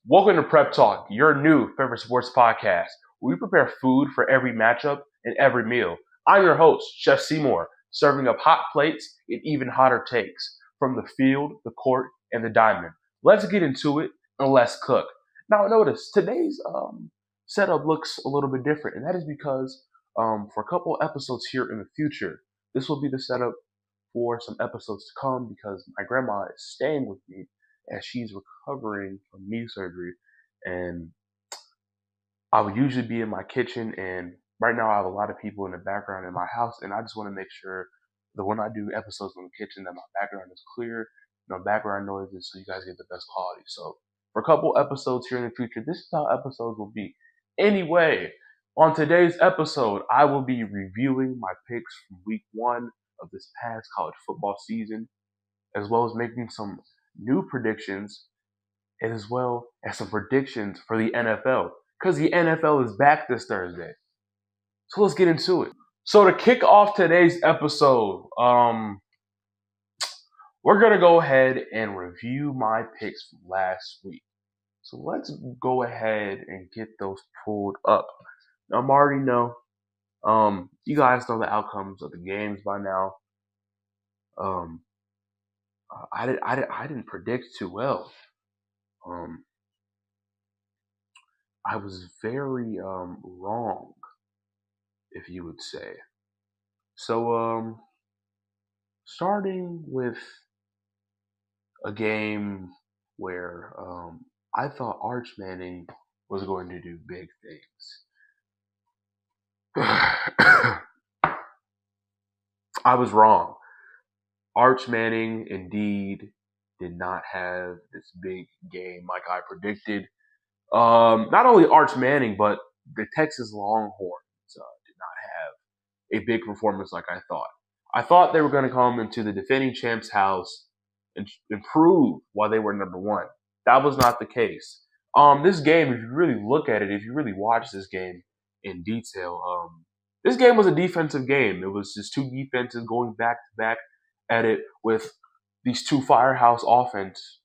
Welcome to Prep Talk, your new favorite sports podcast, where we prepare food for every matchup and every meal. I'm your host, Chef Seymour, serving up hot plates and even hotter takes from the field, the court, and the diamond. Let's get into it and let's cook. Now, notice today's setup looks a little bit different, and that is because for a couple episodes here in the future, this will be the setup for some episodes to come because my grandma is staying with me as she's recovering from knee surgery. And I would usually be in my kitchen, and right now I have a lot of people in the background in my house, and I just want to make sure that when I do episodes in the kitchen, that my background is clear, no background noises, so you guys get the best quality. So for a couple episodes here in the future, this is how episodes will be. Anyway, on today's episode, I will be reviewing my picks from week 1 of this past college football season, as well as making some new predictions, as well as some predictions for the NFL, because the NFL is back this Thursday. So let's get into it. So to kick off today's episode, we're going to go ahead and review my picks from last week. So let's go ahead and get those pulled up. Now, I already know, you guys know the outcomes of the games by now. I didn't predict too well. I was very wrong, if you would say. So, starting with a game where I thought Arch Manning was going to do big things. I was wrong. Arch Manning indeed did not have this big game like I predicted. Not only Arch Manning, but the Texas Longhorns did not have a big performance like I thought. I thought they were going to come into the defending champ's house and improve while they were number 1. That was not the case. This game, if you really look at it, if you really watch this game in detail, this game was a defensive game. It was just two defenses going back to back at it with these two firehouse offenses,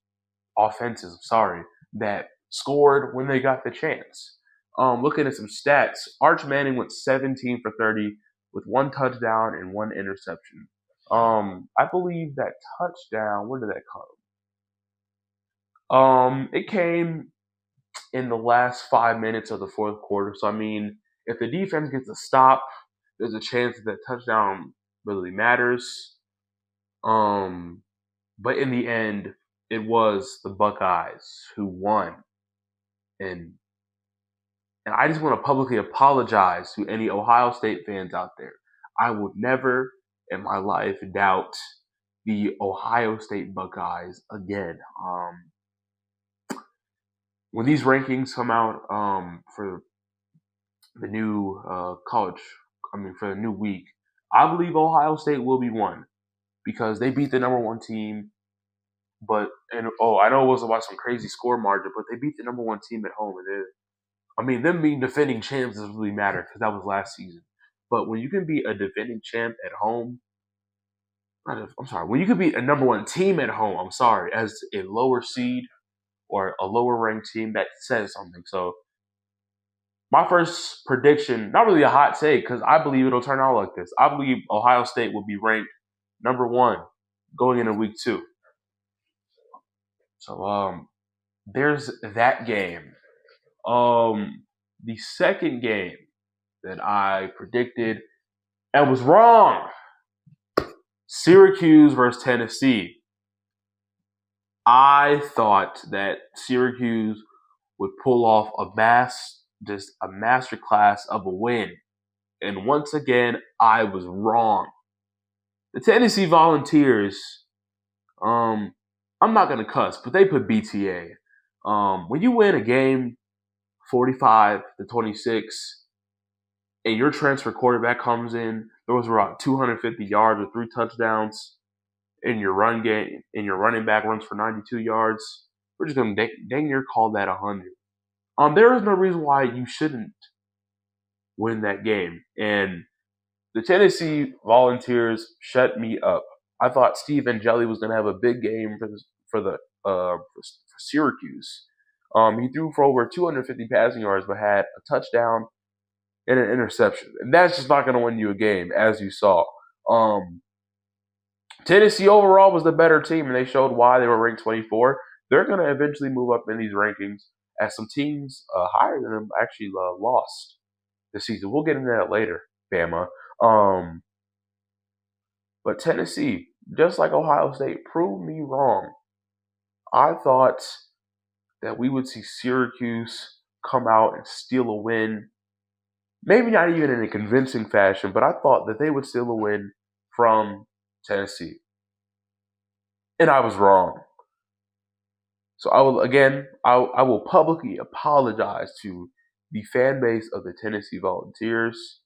that scored when they got the chance. Looking at some stats, Arch Manning went 17 for 30 with 1 touchdown and 1 interception. I believe that touchdown, where did that come? It came in the last 5 minutes of the fourth quarter. So, I mean, if the defense gets a stop, there's a chance that touchdown really matters. But in the end, it was the Buckeyes who won. And I just want to publicly apologize to any Ohio State fans out there. I would never in my life doubt the Ohio State Buckeyes again. When these rankings come out for the new for the new week, I believe Ohio State will be 1 because they beat the number 1 team. I know it wasn't by some crazy score margin, but they beat the number 1 team at home, and them being defending champs doesn't really matter because that was last season. But when you can be a defending champ at home, when you can be a number 1 team at home, as a lower seed or a lower ranked team, that says something. So my first prediction, not really a hot take, because I believe it'll turn out like this. I believe Ohio State will be ranked number 1 going into week 2. So there's that game. The second game that I predicted and was wrong, Syracuse versus Tennessee. I thought that Syracuse would pull off a masterclass of a win. And once again, I was wrong. The Tennessee Volunteers, I'm not going to cuss, but they put BTA. When you win a game 45-26, and your transfer quarterback comes in, throws around 250 yards with 3 touchdowns, and your running back runs for 92 yards, we're just going to dang near call that 100. There is no reason why you shouldn't win that game. And the Tennessee Volunteers shut me up. I thought Steve Angeli was going to have a big game for Syracuse. He threw for over 250 passing yards, but had a touchdown and an interception. And that's just not going to win you a game, as you saw. Tennessee overall was the better team, and they showed why they were ranked 24. They're going to eventually move up in these rankings as some teams higher than them actually lost this season. We'll get into that later, Bama. But Tennessee, just like Ohio State, proved me wrong. I thought that we would see Syracuse come out and steal a win. Maybe not even in a convincing fashion, but I thought that they would steal a win from Tennessee. And I was wrong. So I will publicly apologize to the fan base of the Tennessee Volunteers.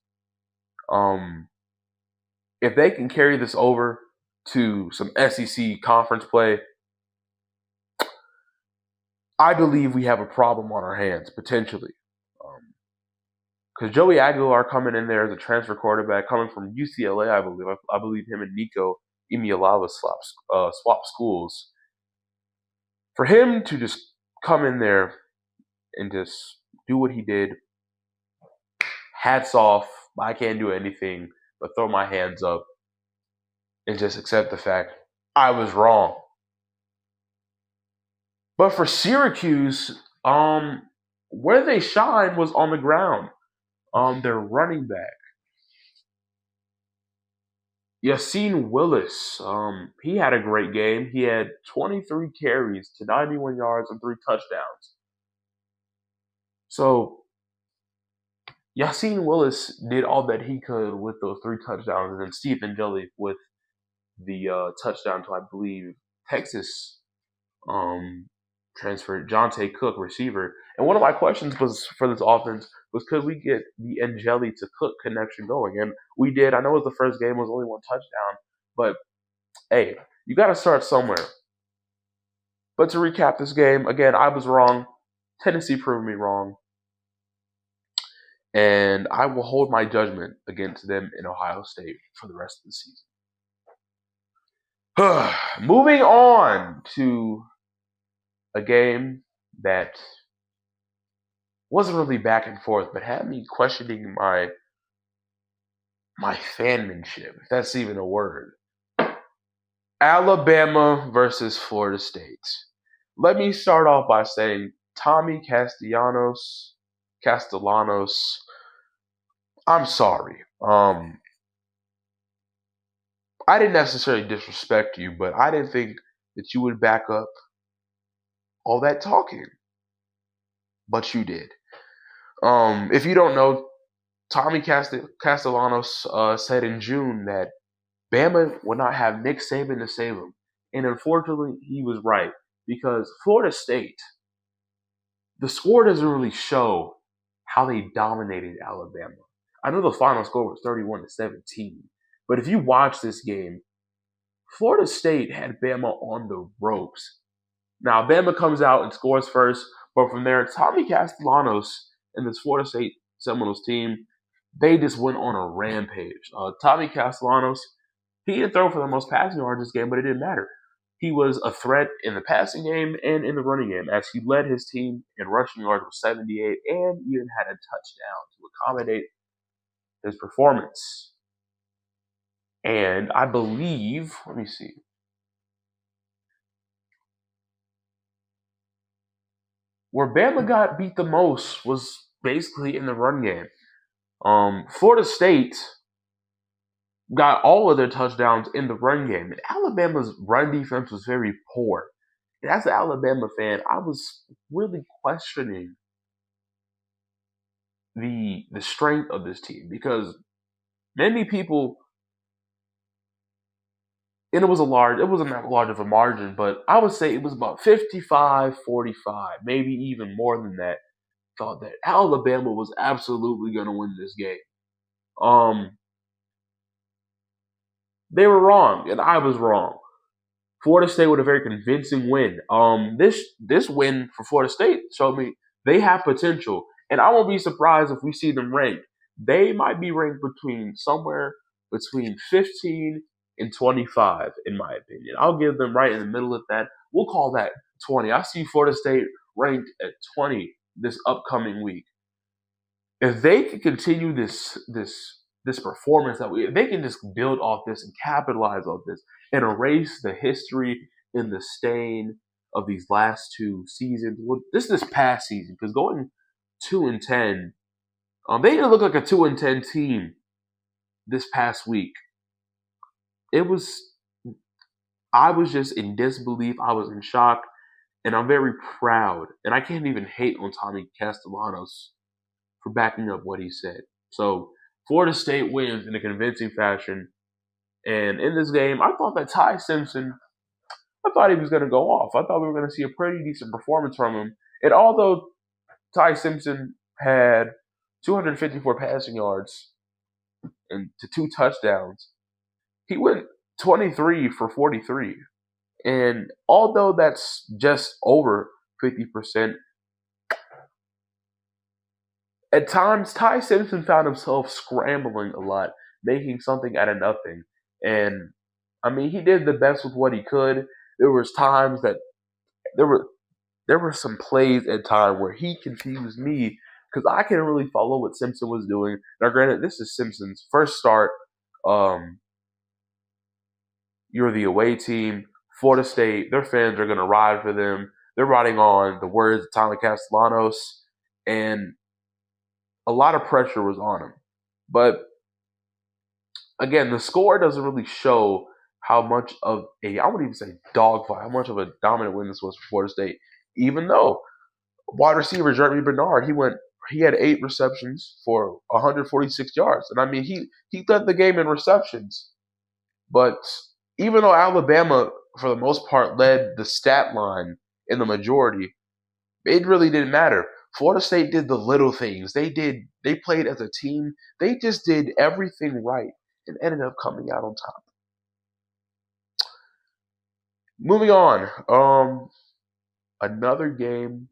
If they can carry this over to some SEC conference play, I believe we have a problem on our hands, potentially. Because Joey Aguilar coming in there as a transfer quarterback, coming from UCLA, I believe. I believe him and Nico Imialava swap schools. For him to just come in there and just do what he did, hats off. I can't do anything but throw my hands up and just accept the fact I was wrong. But for Syracuse, where they shined was on the ground. Their running back, Yassine Willis, he had a great game. He had 23 carries to 91 yards and 3 touchdowns. So Yassine Willis did all that he could with those 3 touchdowns, and then Stephen Jelly with the touchdown to, I believe, Texas transfer, Jonte Cook, receiver. And one of my questions was for this offense was, could we get the Angeli to Cook connection going? And we did. I know it was the first game, it was only 1 touchdown, but hey, you got to start somewhere. But to recap this game, again, I was wrong. Tennessee proved me wrong. And I will hold my judgment against them in Ohio State for the rest of the season. Moving on to a game that wasn't really back and forth, but had me questioning my fanmanship, if that's even a word. Alabama versus Florida State. Let me start off by saying Tommy Castellanos, I'm sorry. I didn't necessarily disrespect you, but I didn't think that you would back up all that talking. But you did. If you don't know, Tommy Castellanos said in June that Bama would not have Nick Saban to save him. And unfortunately, he was right. Because Florida State, the score doesn't really show how they dominated Alabama. I know the final score was 31-17. But if you watch this game, Florida State had Bama on the ropes. Now, Bama comes out and scores first. But from there, Tommy Castellanos and this Florida State Seminoles team, they just went on a rampage. Tommy Castellanos, he didn't throw for the most passing yards this game, but it didn't matter. He was a threat in the passing game and in the running game, as he led his team in rushing yards with 78 and even had a touchdown to accommodate his performance. And I believe, let me see. Where Bama got beat the most was basically in the run game. Florida State got all of their touchdowns in the run game. And Alabama's run defense was very poor. And as an Alabama fan, I was really questioning the strength of this team because many people, and it wasn't that large of a margin, but I would say it was about 55-45, maybe even more than that, thought that Alabama was absolutely going to win this game. They were wrong, and I was wrong. Florida State with a very convincing win. This win for Florida State showed me they have potential, and I won't be surprised if we see them ranked. They might be ranked somewhere between 15 and 25, in my opinion. I'll give them right in the middle of that. We'll call that 20. I see Florida State ranked at 20 this upcoming week. If they can continue this performance if they can just build off this and capitalize off this and erase the history and the stain of these last two seasons. Well, this past season, because going 2-10, they didn't look like a 2-10 team this past week. It was I was just in disbelief. I was in shock, and I'm very proud. And I can't even hate on Tommy Castellanos for backing up what he said. So Florida State wins in a convincing fashion. And in this game, I thought that Ty Simpson, I thought he was going to go off. I thought we were going to see a pretty decent performance from him. And although Ty Simpson had 254 passing yards and to 2 touchdowns, he went 23 for 43. And although that's just over 50%, at times Ty Simpson found himself scrambling a lot, making something out of nothing. And I mean, he did the best with what he could. There was times that there were there were some plays at time where he confused me because I couldn't really follow what Simpson was doing. Now, granted, this is Simpson's first start. Um, you're the away team, Florida State. Their fans are going to ride for them. They're riding on the words of Tommy Castellanos, and a lot of pressure was on him. But again, the score doesn't really show how much of I wouldn't even say dogfight, how much of a dominant win this was for Florida State. Even though wide receiver Jeremy Bernard, he had 8 receptions for 146 yards, and I mean he led the game in receptions. But even though Alabama, for the most part, led the stat line in the majority, it really didn't matter. Florida State did the little things. They played as a team. They just did everything right and ended up coming out on top. Moving on. Another game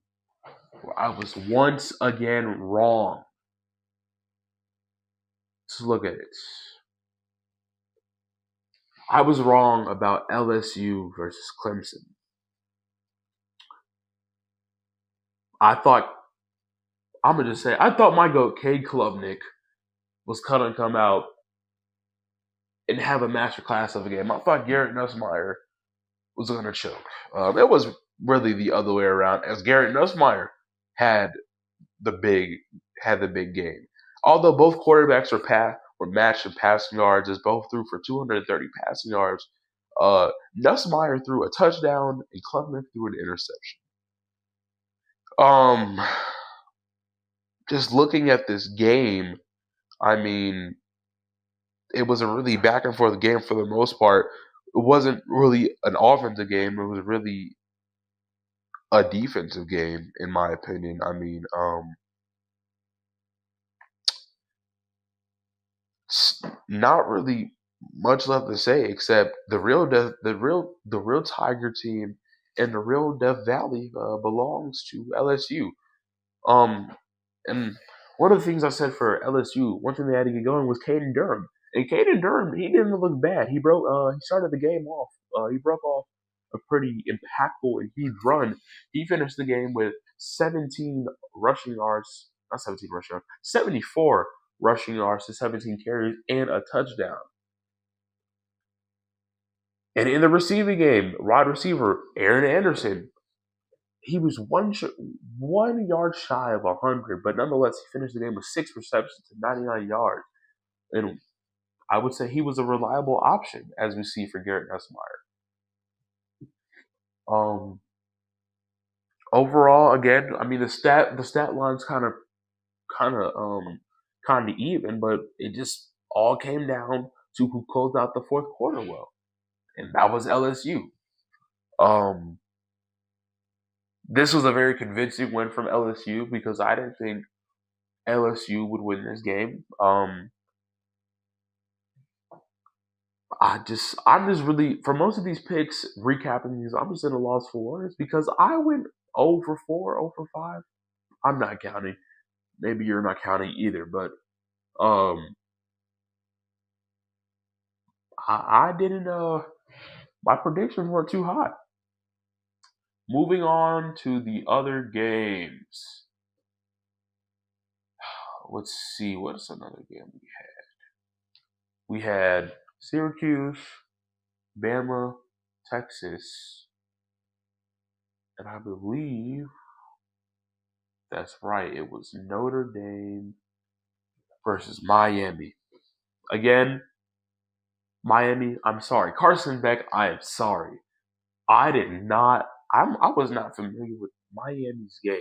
where I was once again wrong. Let's look at it. I was wrong about LSU versus Clemson. I thought I thought my goat Cade Klubnik was gonna come out and have a masterclass of a game. I thought Garrett Nussmeier was gonna choke. It was really the other way around, as Garrett Nussmeier had the big game. Although both quarterbacks were matched in passing yards, as both threw for 230 passing yards. Nussmeier threw a touchdown and Klubnik threw an interception. Just looking at this game, I mean, it was a really back and forth game for the most part. It wasn't really an offensive game. It was really a defensive game, in my opinion. I mean, not really much left to say except the real Tiger team and the real Death Valley belongs to LSU. Um, and one of the things I said for LSU, one thing they had to get going was Caden Durham. And Caden Durham, he didn't look bad. He started the game off. He broke off a pretty impactful and huge run. He finished the game with 17 rushing yards, not 17 rushing yards, 74 rushing yards to 17 carries and a touchdown. And in the receiving game, wide receiver Aaron Anderson, he was 1 yard shy of 100, but nonetheless, he finished the game with 6 receptions to 99 yards. And I would say he was a reliable option, as we see for Garrett Nussmeier. Overall, again, I mean the stat line's kind of even, but it just all came down to who closed out the fourth quarter well, and that was LSU. Um, this was a very convincing win from LSU because I didn't think LSU would win this game. I'm just really for most of these picks, recapping these, I'm just in a loss for words because I went 0 for 4, 0 for 5. I'm not counting. Maybe you're not counting either, but I didn't. My predictions weren't too hot. Moving on to the other games. Let's see, what's another game we had? We had Syracuse, Bama, Texas, and I believe that's right. It was Notre Dame versus Miami. Again, Miami, I'm sorry. Carson Beck, I am sorry. I did not, I was not familiar with Miami's game.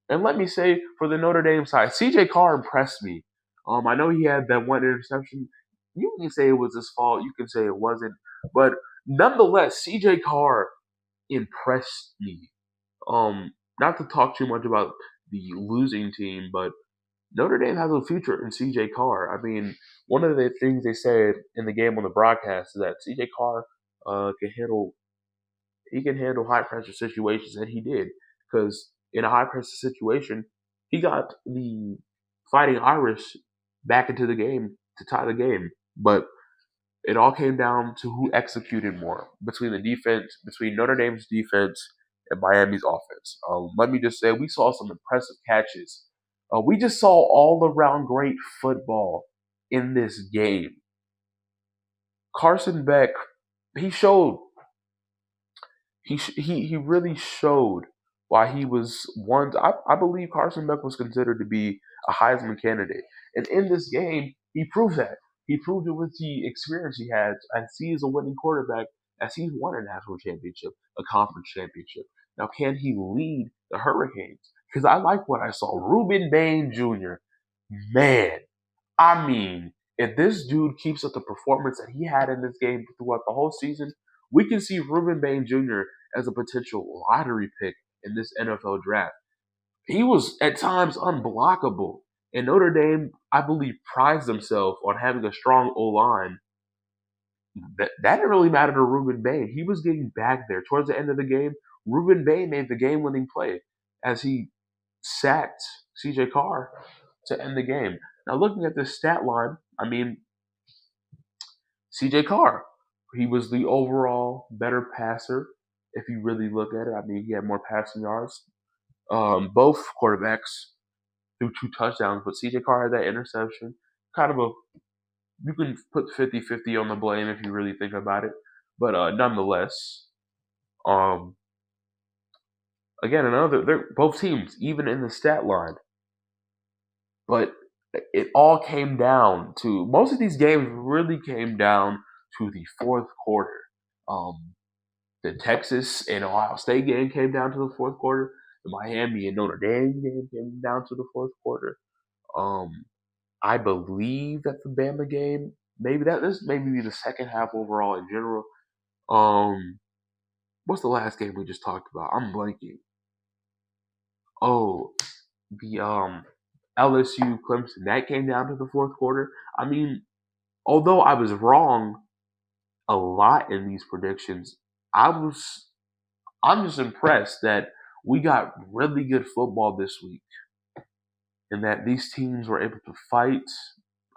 And let me say, for the Notre Dame side, CJ Carr impressed me. I know he had that one interception. You can say it was his fault. You can say it wasn't. But nonetheless, CJ Carr impressed me. Not to talk too much about the losing team, but Notre Dame has a future in CJ Carr. I mean, one of the things they said in the game on the broadcast is that CJ Carr can handle high pressure situations, and he did. Because in a high pressure situation, he got the Fighting Irish back into the game to tie the game. But it all came down to who executed more between Notre Dame's defense and Miami's offense. Let me just say, we saw some impressive catches. We just saw all around great football in this game. Carson Beck, he showed he really showed why he was one. I believe Carson Beck was considered to be a Heisman candidate, and in this game, he proved that. He proved it with the experience he had, as he is a winning quarterback, as he's won a national championship, a conference championship. Now, can he lead the Hurricanes? Because I like what I saw. Reuben Bain Jr. Man, I mean, if this dude keeps up the performance that he had in this game throughout the whole season, we can see Reuben Bain Jr. as a potential lottery pick in this NFL draft. He was at times unblockable. And Notre Dame, I believe, prized themselves on having a strong O line. That didn't really matter to Reuben Bain. He was getting back there. Towards the end of the game, Reuben Bain made the game winning play as he sacked CJ Carr to end the game. Now, looking at this stat line, I mean, CJ Carr, he was the overall better passer. If you really look at it, I mean, he had more passing yards. Both quarterbacks threw 2 touchdowns, but CJ Carr had that interception. Kind of a, you can put 50-50 on the blame if you really think about it. But nonetheless, um, again, they're both teams, even in the stat line. But it all came down to, most of these games really came down to the fourth quarter. The Texas and Ohio State game came down to the fourth quarter. The Miami and Notre Dame game came down to the fourth quarter. Um, I believe that the Bama game, maybe that this maybe be the second half overall in general. Um, what's the last game we just talked about? I'm blanking. Oh, the LSU Clemson, that came down to the fourth quarter. I mean, although I was wrong a lot in these predictions, I was I'm just impressed that we got really good football this week, and that these teams were able to fight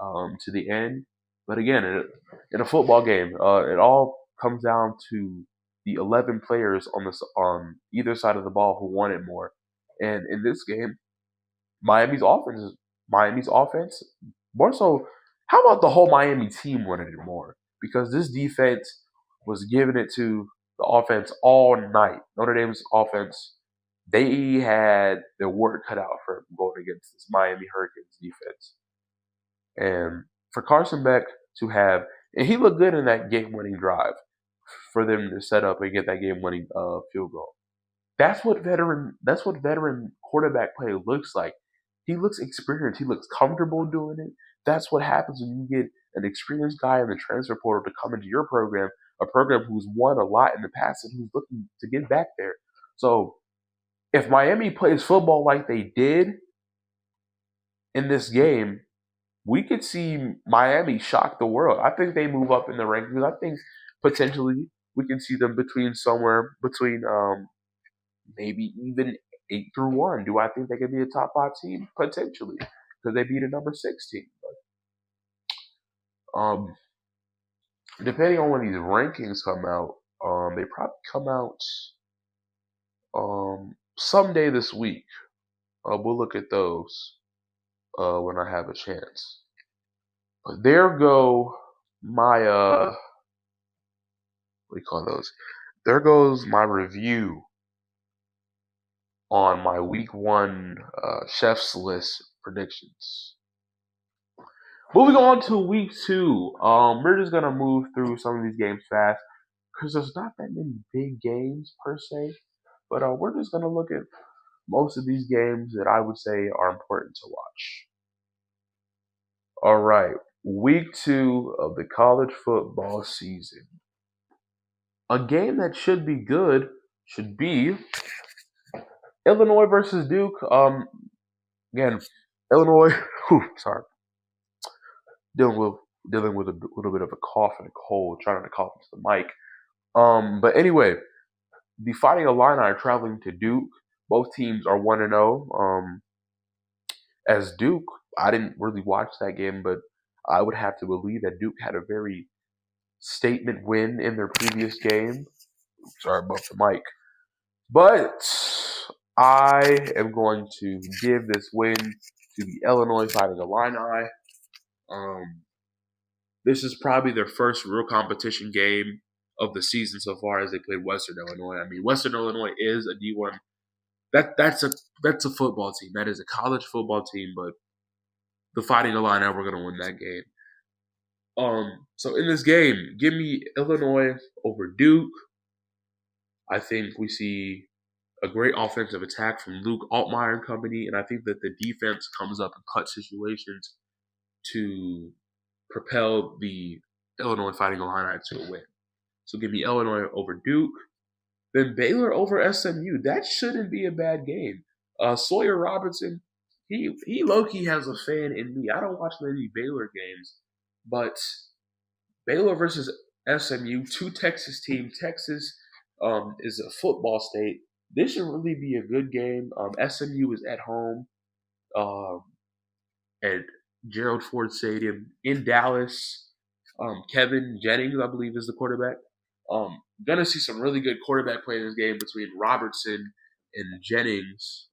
to the end. But again, in a football game, it all comes down to the 11 players on either side of the ball who want it more. And in this game, Miami's offense, Miami's offense, more so. How about the whole Miami team wanted it more? Because this defense was giving it to the offense all night. Notre Dame's offense, they had their work cut out for going against this Miami Hurricanes defense. And for Carson Beck to have, and he looked good in that game-winning drive for them to set up and get that game-winning field goal. That's what veteran quarterback play looks like. He looks experienced. He looks comfortable doing it. That's what happens when you get an experienced guy in the transfer portal to come into your program, a program who's won a lot in the past and who's looking to get back there. So if Miami plays football like they did in this game, we could see Miami shock the world. I think they move up in the rankings. I think potentially we can see them somewhere between maybe even 8-1. Do I think they could be a top 5 team? Potentially, because they beat a number 6 team. But depending on when these rankings come out, they probably come out someday this week. We'll look at those when I have a chance. But there go my what do you call those? There goes my review on my week one chef's list predictions. Moving on to week two, we're just gonna move through some of these games fast because there's not that many big games per se. But we're just gonna look at most of these games that I would say are important to watch. All right, week two of the college football season. A game that should be good should be Illinois versus Duke. Again, Illinois. Sorry, dealing with dealing with a little bit of a cough and a cold, trying to cough into the mic. But anyway, the Fighting Illini are traveling to Duke. Both teams are 1-0. As Duke, I didn't really watch that game, but I would have to believe that Duke had a very statement win in their previous game. Sorry about the mic. But I am going to give this win to the Illinois Fighting Illini. This is probably their first real competition game of the season so far as they played Western Illinois. I mean, Western Illinois is a D1. That's a football team. That is a college football team, but the Fighting Illini were going to win that game. So in this game, give me Illinois over Duke. I think we see a great offensive attack from Luke Altmaier and company, and I think that the defense comes up in clutch situations to propel the Illinois Fighting Illini to a win. So give me Illinois over Duke. Then Baylor over SMU. That shouldn't be a bad game. Sawyer Robertson, he low-key has a fan in me. I don't watch many Baylor games, but Baylor versus SMU, two Texas teams. Texas is a football state. This should really be a good game. SMU is at home at Gerald Ford Stadium in Dallas. Kevin Jennings, I believe, is the quarterback. Gonna see some really good quarterback play in this game between Robertson and Jennings.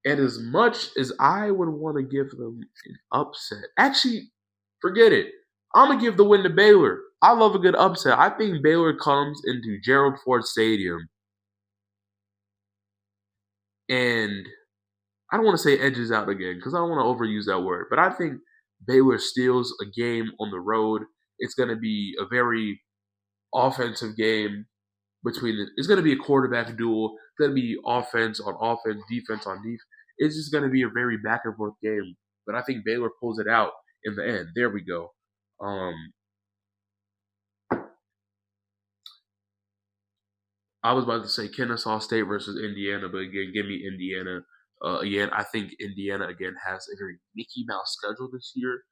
And as much as I would want to give them an upset, actually, forget it. I'm gonna give the win to Baylor. I love a good upset. I think Baylor comes into Gerald Ford Stadium and I don't want to say edges out again because I don't want to overuse that word, but I think Baylor steals a game on the road. It's going to be a very offensive game it's going to be a quarterback duel. It's going to be offense on offense, defense on defense. It's just going to be a very back and forth game. But I think Baylor pulls it out in the end. There we go. I was about to say Kennesaw State versus Indiana, but again, give me Indiana. Again, I think Indiana again has a very Mickey Mouse schedule this year,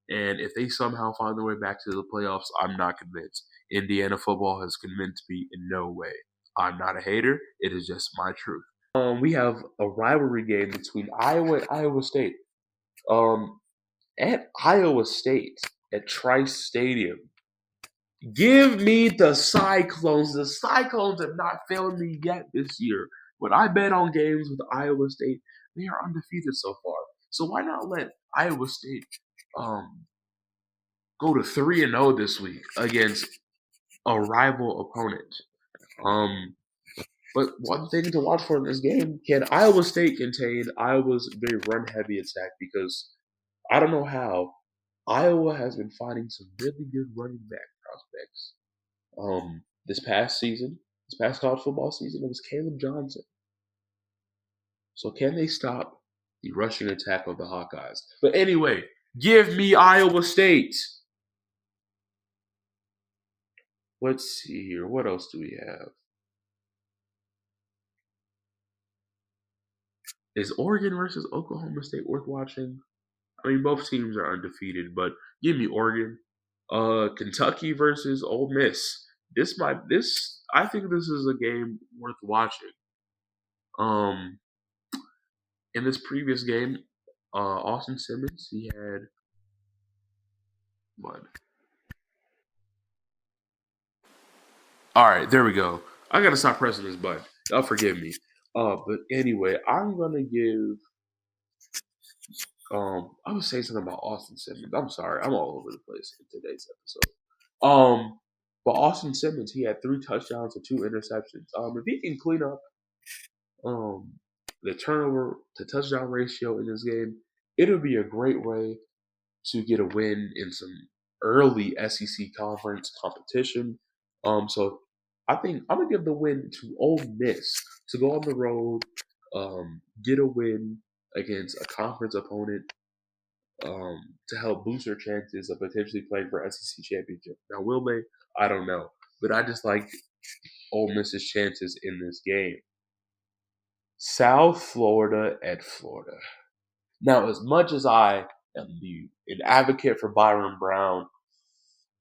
and if they somehow find their way back to the playoffs, I'm not convinced. Indiana football has convinced me in no way. I'm not a hater. It is just my truth. We have a rivalry game between Iowa and Iowa State. At Iowa State at Trice Stadium. Give me the Cyclones. The Cyclones have not failed me yet this year. When I bet on games with Iowa State, they are undefeated so far. So why not let Iowa State go to 3-0 this week against a rival opponent? But one thing to watch for in this game, can Iowa State contain Iowa's very run-heavy attack? Because I don't know how Iowa has been finding some really good running back prospects. This past college football season, it was Caleb Johnson. So can they stop the rushing attack of the Hawkeyes? But anyway, give me Iowa State. Let's see here. What else do we have? Is Oregon versus Oklahoma State worth watching? I mean, both teams are undefeated, but give me Oregon. Kentucky versus Ole Miss. I think this is a game worth watching. In this previous game, Austin Simmons, he had what? All right, there we go. I gotta stop pressing this button. Y'all forgive me. But anyway, I'm gonna give. I was saying something about Austin Simmons. I'm sorry, I'm all over the place in today's episode. But Austin Simmons, he had 3 touchdowns and 2 interceptions. If he can clean up um the turnover to touchdown ratio in this game, it'll be a great way to get a win in some early SEC conference competition. So I think I'm gonna give the win to Ole Miss to go on the road, get a win against a conference opponent, to help boost their chances of potentially playing for SEC championship. Now, will they? I don't know, but I just like Ole Miss's chances in this game. South Florida at Florida. Now, as much as I am an advocate for Byron Brown,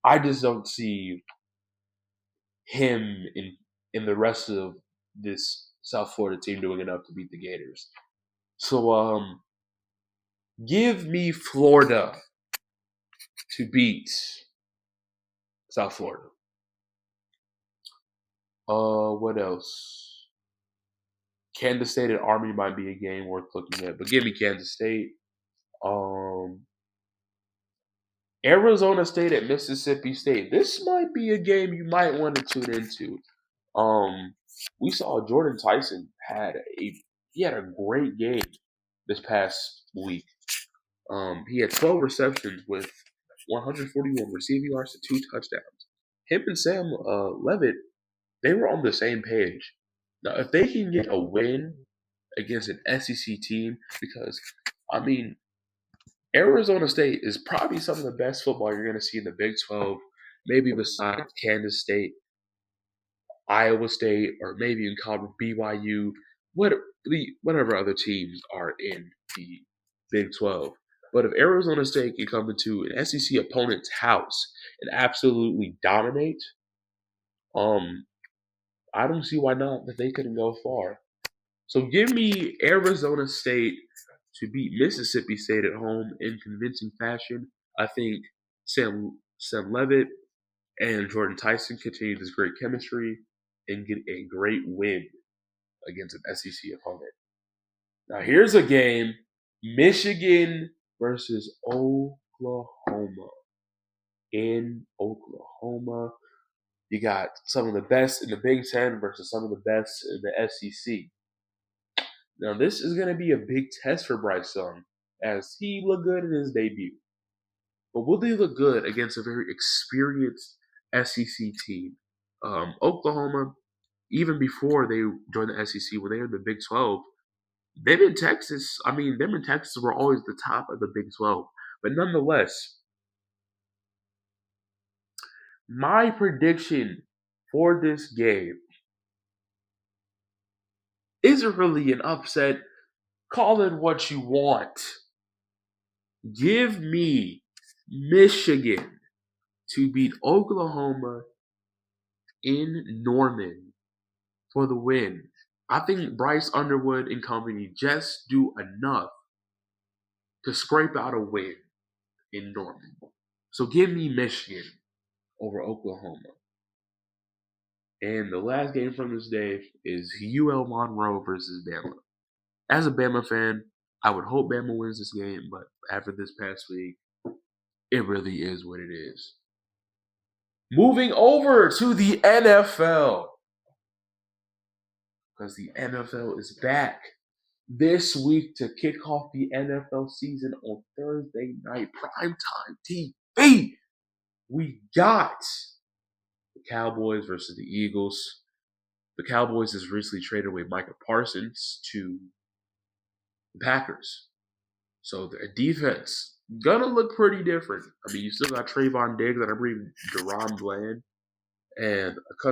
I just don't see him in the rest of this South Florida team doing enough to beat the Gators. So, give me Florida to beat South Florida. What else? Kansas State and Army might be a game worth looking at, but give me Kansas State. Arizona State at Mississippi State. This might be a game you might want to tune into. We saw Jordan Tyson had a great game this past week. He had 12 receptions with 141 receiving yards and 2 touchdowns. Him and Sam Levitt, they were on the same page. Now, if they can get a win against an SEC team, because I mean, Arizona State is probably some of the best football you're going to see in the Big 12, maybe besides Kansas State, Iowa State, or maybe in college BYU, whatever other teams are in the Big 12. But if Arizona State can come into an SEC opponent's house and absolutely dominate, I don't see why not that they couldn't go far. So give me Arizona State to beat Mississippi State at home in convincing fashion. I think Sam Levitt and Jordan Tyson continue this great chemistry and get a great win against an SEC opponent. Now here's a game: Michigan versus Oklahoma. In Oklahoma, you got some of the best in the Big Ten versus some of the best in the SEC. Now, this is going to be a big test for Bryce Young, as he looked good in his debut. But will they look good against a very experienced SEC team? Oklahoma, even before they joined the SEC, when they were in the Big 12, them in Texas were always the top of the Big 12. But nonetheless, my prediction for this game isn't really an upset. Call it what you want. Give me Michigan to beat Oklahoma in Norman for the win. I think Bryce Underwood and company just do enough to scrape out a win in Norman. So give me Michigan over Oklahoma. And the last game from this day is UL Monroe versus Bama. As a Bama fan, I would hope Bama wins this game, but after this past week, it really is what it is. Moving over to the NFL. Because the NFL is back this week to kick off the NFL season on Thursday night, primetime TV. We got the Cowboys versus the Eagles. The Cowboys has recently traded away Micah Parsons to the Packers. So their defense gonna look pretty different. I mean, you still got Trayvon Diggs, and I believe Deron Bland, and a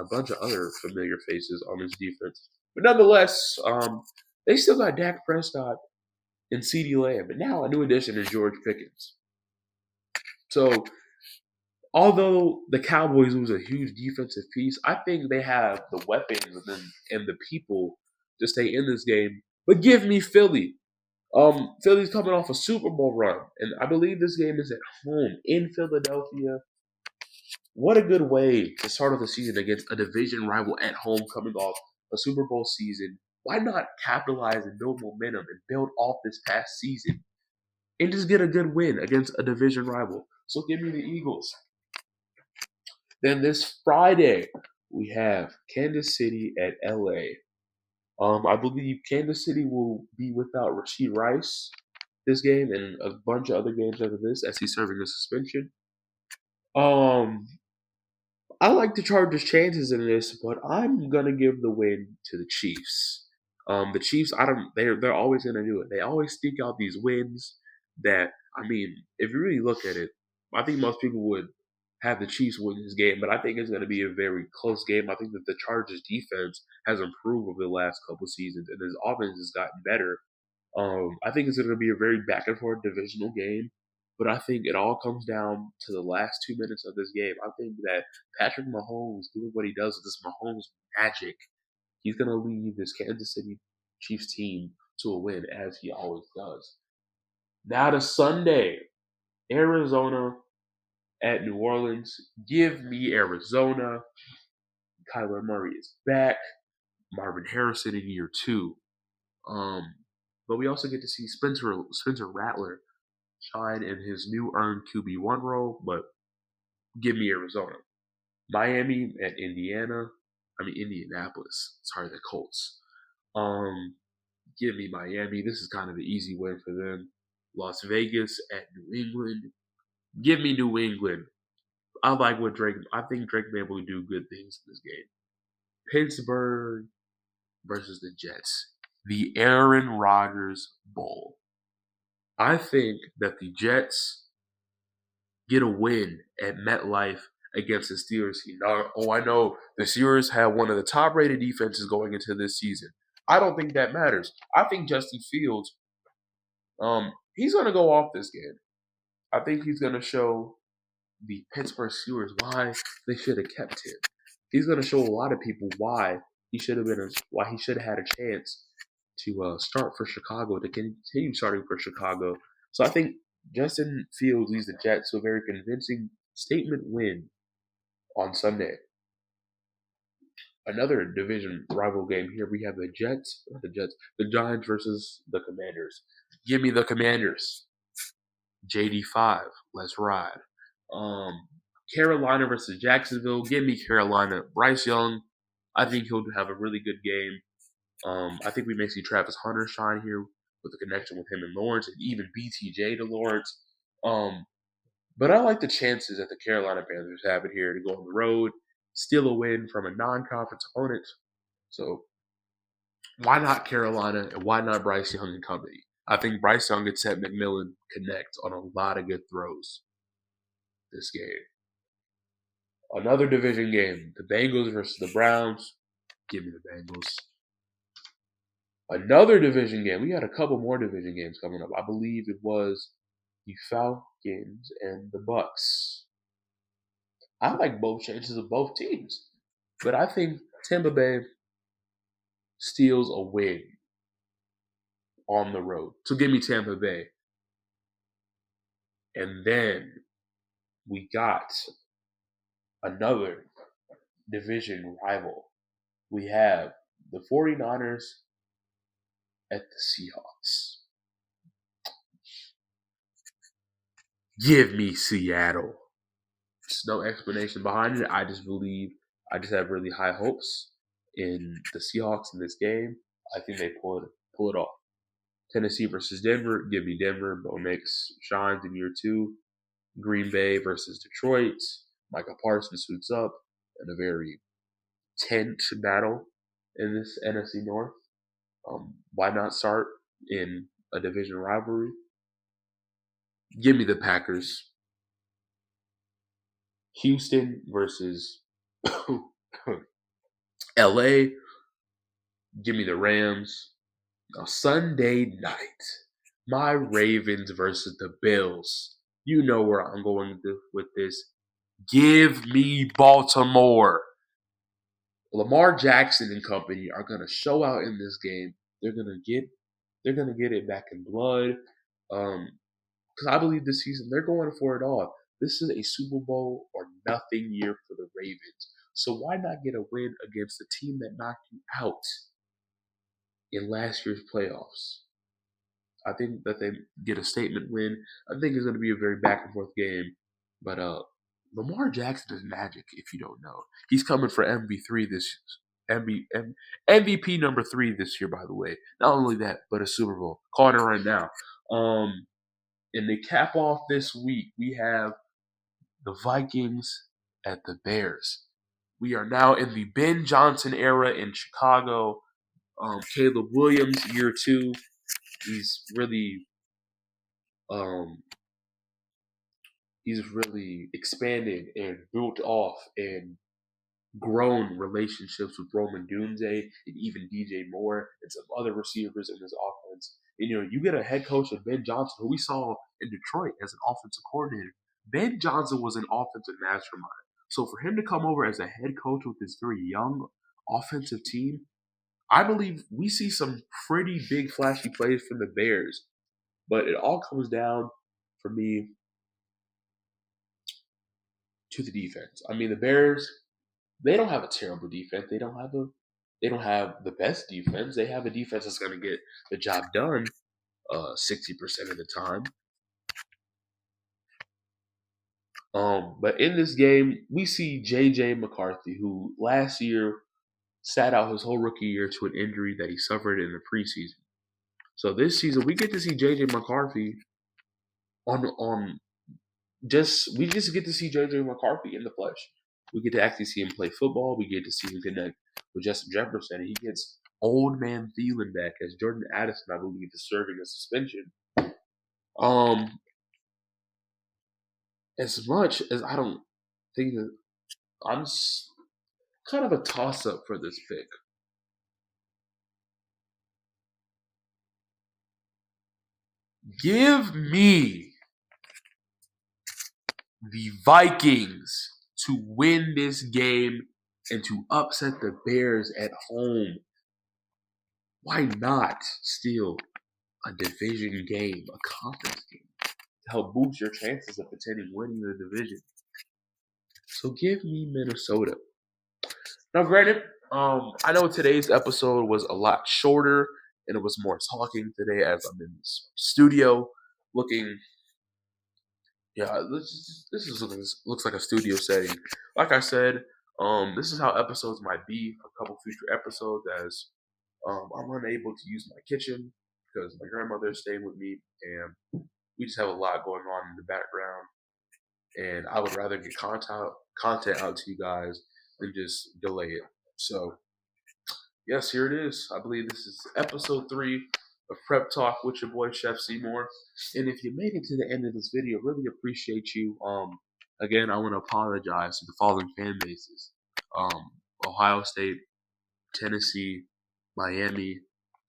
bunch of other familiar faces on this defense. But nonetheless, they still got Dak Prescott and CeeDee Lamb, but now a new addition is George Pickens. So, although the Cowboys lose a huge defensive piece, I think they have the weapons and the people to stay in this game. But give me Philly. Philly's coming off a Super Bowl run, and I believe this game is at home in Philadelphia. What a good way to start off the season against a division rival at home coming off a Super Bowl season. Why not capitalize and build momentum and build off this past season and just get a good win against a division rival? So give me the Eagles. Then this Friday, we have Kansas City at LA. I believe Kansas City will be without Rashid Rice this game and a bunch of other games after this as he's serving a suspension. Um, I like the Chargers' chances in this, but I'm gonna give the win to the Chiefs. The Chiefs, I don't. They're always gonna do it. They always sneak out these wins. That I mean, if you really look at it, I think most people would have the Chiefs win this game, but I think it's gonna be a very close game. I think that the Chargers' defense has improved over the last couple seasons, and his offense has gotten better. I think it's going to be a very back and forth divisional game, but I think it all comes down to the last 2 minutes of this game. I think that Patrick Mahomes doing what he does with this Mahomes magic, he's going to lead this Kansas City Chiefs team to a win as he always does. Now to Sunday, Arizona at New Orleans. Give me Arizona. Kyler Murray is back. Marvin Harrison in year 2. But we also get to see Spencer Rattler shine in his new earned QB1 role, but give me Arizona. Miami at Indianapolis. Sorry, the Colts. Give me Miami. This is kind of the easy win for them. Las Vegas at New England. Give me New England. I think Drake May will do good things in this game. Pittsburgh versus the Jets. The Aaron Rodgers Bowl. I think that the Jets get a win at MetLife against the Steelers. I know the Steelers have one of the top-rated defenses going into this season. I don't think that matters. I think Justin Fields, he's going to go off this game. I think he's going to show the Pittsburgh Steelers why they should have kept him. He's going to show a lot of people why he should have had a chance to start for Chicago, to continue starting for Chicago. So I think Justin Fields leads the Jets to a very convincing statement win on Sunday. Another division rival game here. We have the Giants versus the Commanders. Give me the Commanders. JD5, let's ride. Carolina versus Jacksonville. Give me Carolina. Bryce Young, I think he'll have a really good game. I think we may see Travis Hunter shine here with the connection with him and Lawrence, and even BTJ to Lawrence. But I like the chances that the Carolina Panthers have it here to go on the road, steal a win from a non-conference opponent. So why not Carolina and why not Bryce Young and company? I think Bryce Young and Seth McMillan connect on a lot of good throws this game. Another division game, the Bengals versus the Browns. Give me the Bengals. Another division game. We had a couple more division games coming up. I believe it was the Falcons and the Bucks. I like both chances of both teams, but I think Tampa Bay steals a win on the road. So give me Tampa Bay. And then we got another division rival. We have the 49ers at the Seahawks. Give me Seattle. There's no explanation behind it. I just have really high hopes in the Seahawks in this game. I think they pull it off. Tennessee versus Denver. Give me Denver. Bo Nix shines in year 2. Green Bay versus Detroit. Micah Parsons suits up in a very tense battle in this NFC North. Why not start in a division rivalry? Give me the Packers. Houston versus LA. Give me the Rams. Now, Sunday night, my Ravens versus the Bills. You know where I'm going with this. Give me Baltimore. Lamar Jackson and company are gonna show out in this game. They're gonna get it back in blood. Because I believe this season they're going for it all. This is a Super Bowl or nothing year for the Ravens. So why not get a win against the team that knocked you out in last year's playoffs? I think that they get a statement win. I think it's going to be a very back and forth game. But Lamar Jackson is magic. If you don't know, he's coming for MVP number 3 this year. By the way, not only that, but a Super Bowl. Calling it right now. And to cap off this week, we have the Vikings at the Bears. We are now in the Ben Johnson era in Chicago. Caleb Williams, year 2. He's really expanded and built off and grown relationships with Roman Dunze and even DJ Moore and some other receivers in this offense. And, you get a head coach of Ben Johnson, who we saw in Detroit as an offensive coordinator. Ben Johnson was an offensive mastermind. So for him to come over as a head coach with this very young offensive team, I believe we see some pretty big flashy plays from the Bears. But it all comes down, for me, to the defense. I mean, the Bears, they don't have a terrible defense. They don't have the best defense. They have a defense that's going to get the job done 60% of the time. But in this game, we see J.J. McCarthy, who last year sat out his whole rookie year to an injury that he suffered in the preseason. So this season, we get to see J.J. McCarthy we just get to see J.J. McCarthy in the flesh. We get to actually see him play football. We get to see him connect with Justin Jefferson. He gets old man Thielen back as Jordan Addison, I believe, is serving a suspension. As much as I don't think that I'm kind of a toss-up for this pick. Give me the Vikings to win this game and to upset the Bears at home. Why not steal a division game, a conference game, to help boost your chances of potentially winning the division? So give me Minnesota. Now, granted, I know today's episode was a lot shorter and it was more talking today as I'm in this studio looking. Yeah, looks like a studio setting. Like I said, this is how episodes might be. A couple future episodes, as I'm unable to use my kitchen because my grandmother is staying with me, and we just have a lot going on in the background. And I would rather get content out to you guys than just delay it. So, yes, here it is. I believe this is episode 3 of Prep Talk with your boy Chef Seymour. And if you made it to the end of this video, really appreciate you. Again, I want to apologize to the following fan bases: Ohio State, Tennessee, Miami,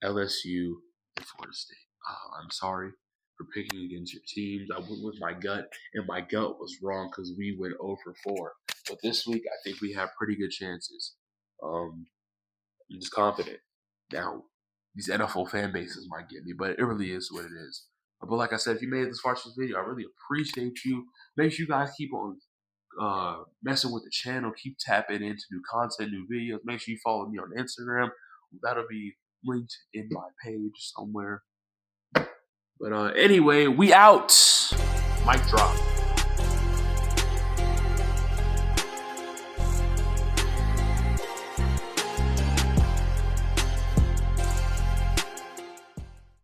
LSU, and Florida State. I'm sorry for picking against your teams. I went with my gut, and my gut was wrong because we went 0 for 4. But this week, I think we have pretty good chances. I'm just confident. Now, these NFL fan bases might get me, but it really is what it is. But like I said, if you made it this far in this video, I really appreciate you. Make sure you guys keep on messing with the channel. Keep tapping into new content, new videos. Make sure you follow me on Instagram. That'll be linked in my page somewhere. But anyway, we out. Mic drop.